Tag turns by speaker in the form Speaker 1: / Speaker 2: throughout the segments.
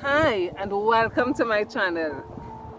Speaker 1: Hi and welcome to my channel.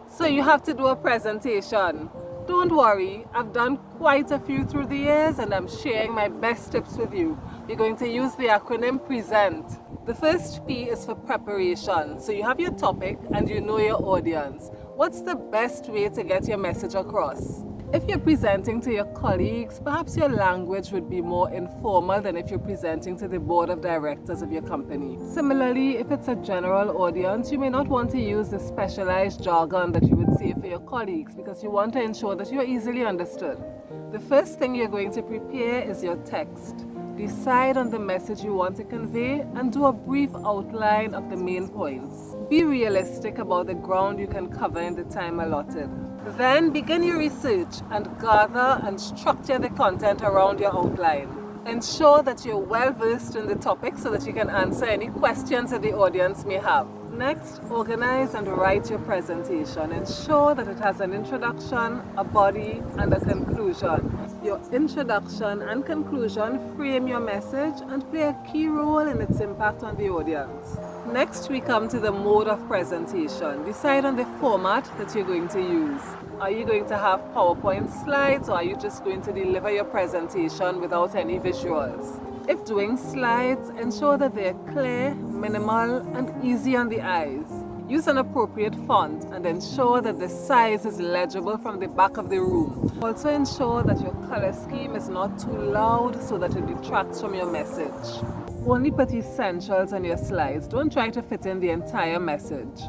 Speaker 1: So you have to do a presentation. Don't worry, I've done quite a few through the years and I'm sharing my best tips with you. We're going to use the acronym PRESENT. The first P is for preparation. So you have your topic and you know your audience. What's the best way to get your message across? If you're presenting to your colleagues, perhaps your language would be more informal than if you're presenting to the board of directors of your company. Similarly, if it's a general audience, you may not want to use the specialized jargon that you would say for your colleagues because you want to ensure that you're easily understood. The first thing you're going to prepare is your text. Decide on the message you want to convey and do a brief outline of the main points. Be realistic about the ground you can cover in the time allotted. Then begin your research and gather and structure the content around your outline. Ensure that you're well versed in the topic so that you can answer any questions that the audience may have. Next, organize and write your presentation. Ensure that it has an introduction, a body, and a conclusion. Your introduction and conclusion frame your message and play a key role in its impact on the audience. Next, we come to the mode of presentation. Decide on the format that you're going to use. Are you going to have PowerPoint slides or are you just going to deliver your presentation without any visuals? If doing slides, ensure that they're clear, minimal, and easy on the eyes. Use an appropriate font and ensure that the size is legible from the back of the room. Also ensure that your color scheme is not too loud so that it detracts from your message. Only put essentials on your slides. Don't try to fit in the entire message.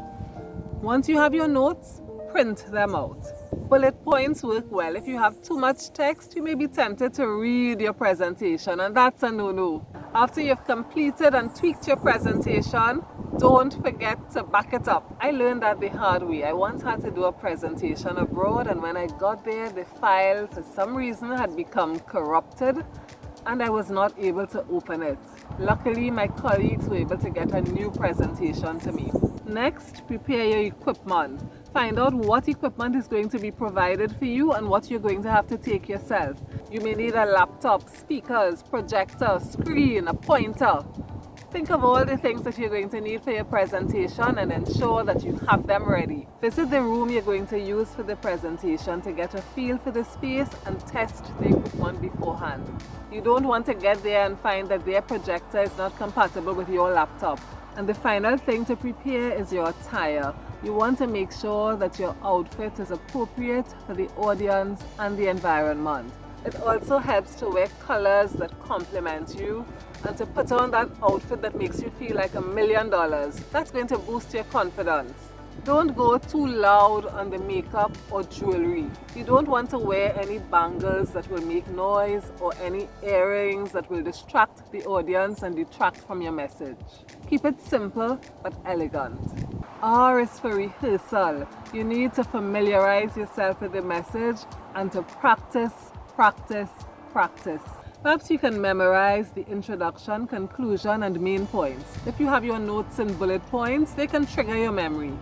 Speaker 1: Once you have your notes, print them out. Bullet points work well. If you have too much text, you may be tempted to read your presentation, and that's a no-no. After you've completed and tweaked your presentation, don't forget to back it up. I learned that the hard way. I once had to do a presentation abroad, and when I got there, the file, for some reason, had become corrupted, and I was not able to open it. Luckily, my colleagues were able to get a new presentation to me. Next, prepare your equipment. Find out what equipment is going to be provided for you and what you're going to have to take yourself. You may need a laptop, speakers, projector, screen, a pointer. Think of all the things that you're going to need for your presentation and ensure that you have them ready. Visit the room you're going to use for the presentation to get a feel for the space and test the equipment beforehand. You don't want to get there and find that their projector is not compatible with your laptop. And the final thing to prepare is your attire. You want to make sure that your outfit is appropriate for the audience and the environment. It also helps to wear colors that complement you and to put on that outfit that makes you feel like $1 million. That's going to boost your confidence. Don't go too loud on the makeup or jewelry. You don't want to wear any bangles that will make noise or any earrings that will distract the audience and detract from your message. Keep it simple but elegant. R is for rehearsal. You need to familiarize yourself with the message and to practice. Perhaps you can memorize the introduction, conclusion, and main points. If you have your notes and bullet points, they can trigger your memory.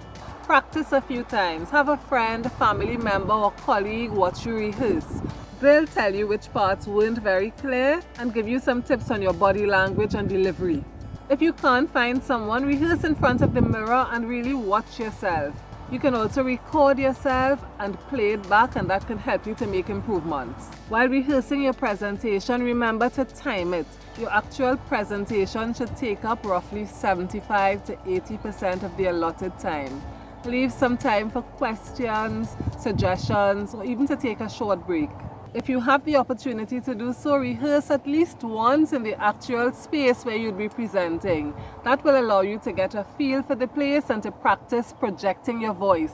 Speaker 1: Practice a few times. Have a friend, family member, or colleague watch you rehearse. They'll tell you which parts weren't very clear and give you some tips on your body language and delivery. If you can't find someone, rehearse in front of the mirror and really watch yourself. You can also record yourself and play it back, and that can help you to make improvements. While rehearsing your presentation, remember to time it. Your actual presentation should take up roughly 75 to 80% of the allotted time. Leave some time for questions, suggestions, or even to take a short break. If you have the opportunity to do so, rehearse at least once in the actual space where you'd be presenting. That will allow you to get a feel for the place and to practice projecting your voice.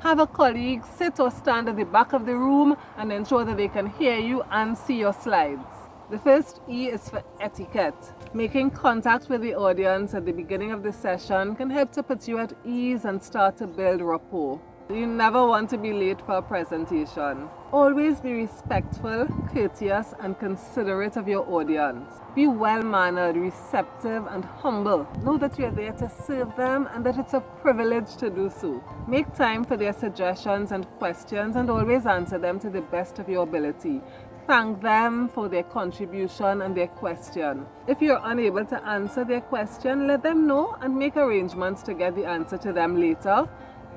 Speaker 1: Have a colleague sit or stand at the back of the room and ensure that they can hear you and see your slides. The first E is for etiquette. Making contact with the audience at the beginning of the session can help to put you at ease and start to build rapport. You never want to be late for a presentation. Always be respectful, courteous, and considerate of your audience. Be well-mannered, receptive, and humble. Know that you're there to serve them and that it's a privilege to do so. Make time for their suggestions and questions and always answer them to the best of your ability. Thank them for their contribution and their question. If you're unable to answer their question, let them know and make arrangements to get the answer to them later,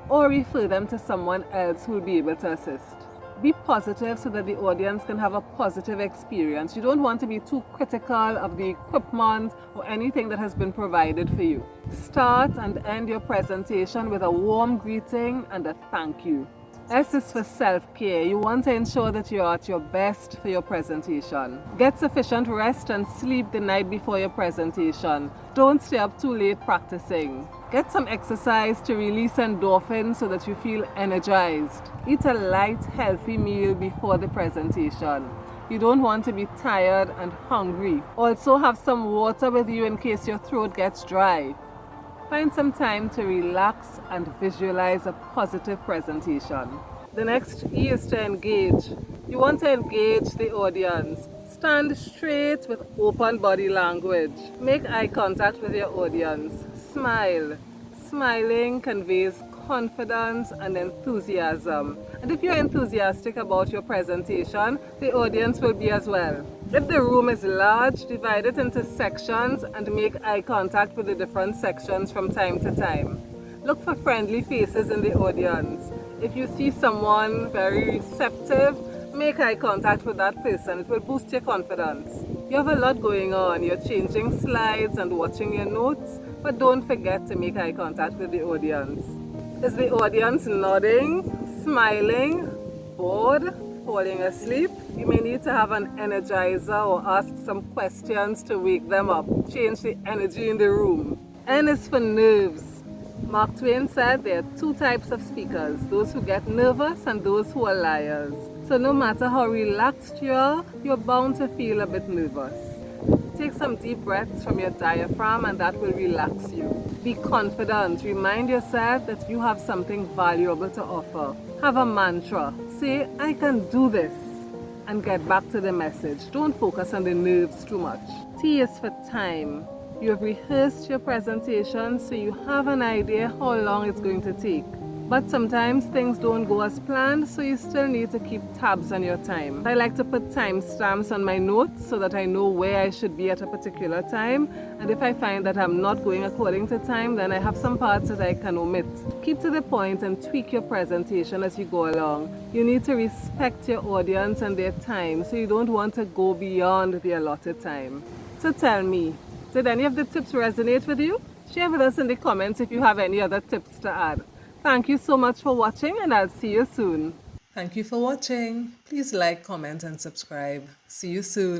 Speaker 1: or refer them to someone else who will be able to assist. Be positive so that the audience can have a positive experience. You don't want to be too critical of the equipment or anything that has been provided for you. Start and end your presentation with a warm greeting and a thank you. S is for self-care. You want to ensure that you're at your best for your presentation. Get sufficient rest and sleep the night before your presentation. Don't stay up too late practicing. Get some exercise to release endorphins so that you feel energized. Eat a light, healthy meal before the presentation. You don't want to be tired and hungry. Also have some water with you in case your throat gets dry. Find some time to relax and visualize a positive presentation. The next E is to engage. You want to engage the audience. Stand straight with open body language. Make eye contact with your audience. Smile. Smiling conveys confidence and enthusiasm. And if you're enthusiastic about your presentation, the audience will be as well. If the room is large, divide it into sections and make eye contact with the different sections from time to time. Look for friendly faces in the audience. If you see someone very receptive, make eye contact with that person. It will boost your confidence. You have a lot going on. You're changing slides and watching your notes, but don't forget to make eye contact with the audience. Is the audience nodding, smiling, bored, falling asleep? You may need to have an energizer or ask some questions to wake them up. Change the energy in the room. N is for nerves. Mark Twain said there are two types of speakers, those who get nervous and those who are liars. So no matter how relaxed you are, you're bound to feel a bit nervous. Take some deep breaths from your diaphragm and that will relax you. Be confident. Remind yourself that you have something valuable to offer. Have a mantra. Say, I can do this. And get back to the message. Don't focus on the nerves too much. T is for time. You have rehearsed your presentation, so you have an idea how long it's going to take. But sometimes things don't go as planned, so you still need to keep tabs on your time. I like to put timestamps on my notes so that I know where I should be at a particular time. And if I find that I'm not going according to time, then I have some parts that I can omit. Keep to the point and tweak your presentation as you go along. You need to respect your audience and their time, so you don't want to go beyond the allotted time. So tell me, did any of the tips resonate with you? Share with us in the comments if you have any other tips to add. Thank you so much for watching, and I'll see you soon. Thank you for watching. Please like, comment, and subscribe. See you soon.